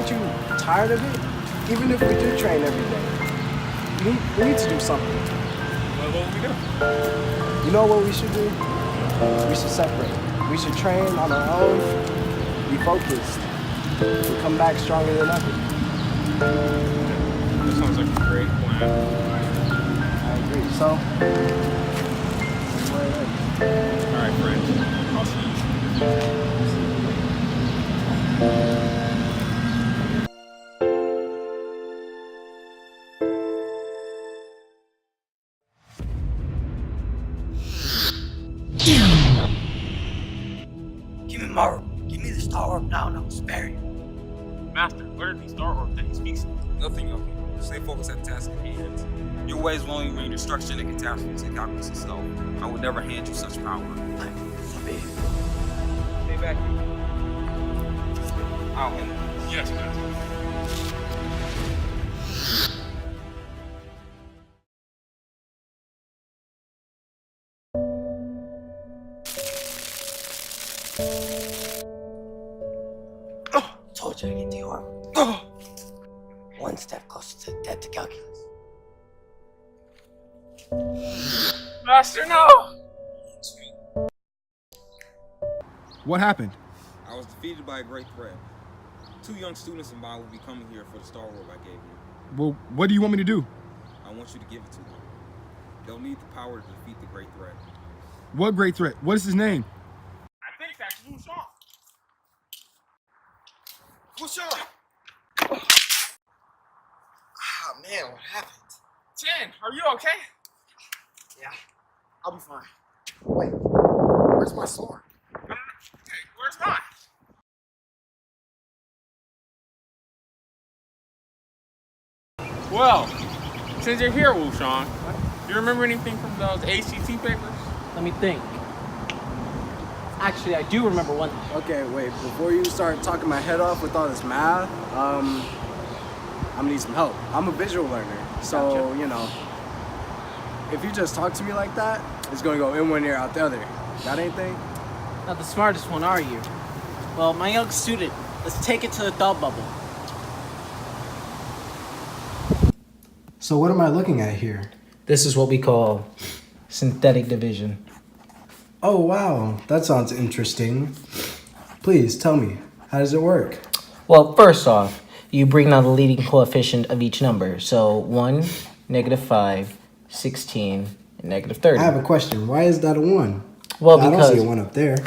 aren't you tired of it? Even if we do train every day, we need to do something. What will we do? You know what we should do? We should separate. We should train on our own, be focused, and come back stronger than ever. That sounds like a great plan. I agree. So, All right, friends. I'll see you. Give me the Star Orb now and I will spare you. Master, what are these Star Orbs that he speaks of? Nothing, Yogi. Stay focused at the task at hand. Your ways will only bring destruction and catastrophe to calculus itself. I would never hand you such power. So be it. Stay back here. I'll handle this. Yes, Master. Told you to get the orb. One step closer to the depth of calculus. Master, no! What happened? I was defeated by a great threat. 2 young students of mine will be coming here for the Star Orb I gave you. Well, what do you want me to do? I want you to give it to them. They'll need the power to defeat the great threat. What great threat? What is his name? I think that's Wushan. Wushan! Ah, man, what happened? Chen, are you okay? Yeah, I'll be fine. Wait, where's my sword? Hey, where's mine? Well, since you're here, Wushan, do you remember anything from those ACT papers? Let me think. Actually, I do remember one. Okay, wait. Before you start talking my head off with all this math, I'm gonna need some help. I'm a visual learner, so Gotcha. you know, if you just talk to me like that, it's gonna go in one ear out the other. Got anything? Not the smartest one, are you? Well, my young student, let's take it to the thought bubble. So what am I looking at here? This is what we call synthetic division. Oh wow, that sounds interesting. Please tell me, how does it work? Well, first off, you bring down the leading coefficient of each number. So 1, -5, 16, and -30. I have a question. Why is that a 1? Well, I because don't see a 1 up there.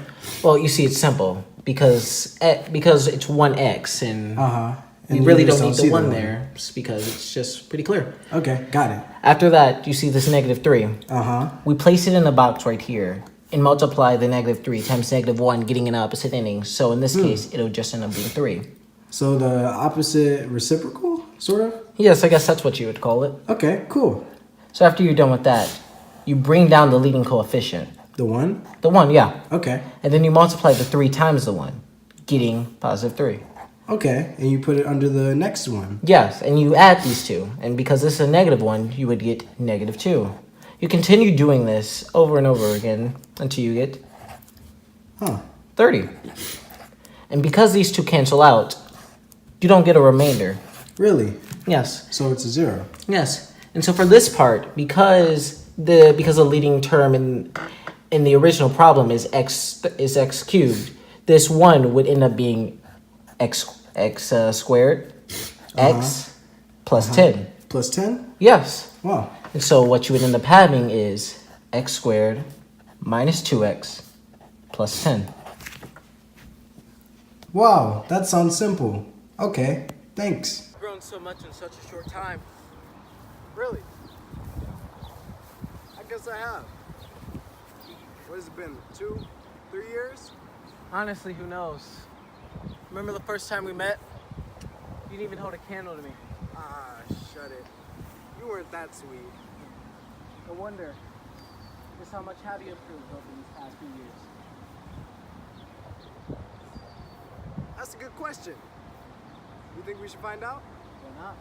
well, you see, it's simple because it's 1x, and Uh-huh. we really don't need the 1 there because it's just pretty clear. Okay, got it. After that, you see this -3. Uh-huh. We place it in a box right here and multiply the -3 times -1, getting an opposite ending. So in this case, it'll just end up being 3. So the opposite reciprocal, sort of? Yes, I guess that's what you would call it. Okay, cool. So after you're done with that, you bring down the leading coefficient. The 1? The 1, yeah. Okay. And then you multiply the 3 times the 1, getting +3. Okay, and you put it under the next one. Yes, and you add these two. And because this is a -1, you would get -2. You continue doing this over and over again until you get 30. And because these two cancel out, you don't get a remainder. Really? Yes. So it's a 0. Yes. And so for this part, because the leading term in the original problem is x cubed, this 1 would end up being x squared, x plus 10. Plus 10? Yes. Wow. And so what you would end up having is x squared minus 2x plus 10. Wow, that sounds simple. Okay, thanks. You've grown so much in such a short time. Really? I guess I have. What has it been, 2, 3 years? Honestly, who knows? Remember the first time we met? You didn't even hold a candle to me. Ah, shut it. You weren't that sweet. No wonder. Just how much have you improved over these past few years? That's a good question. You think we should find out? Why not?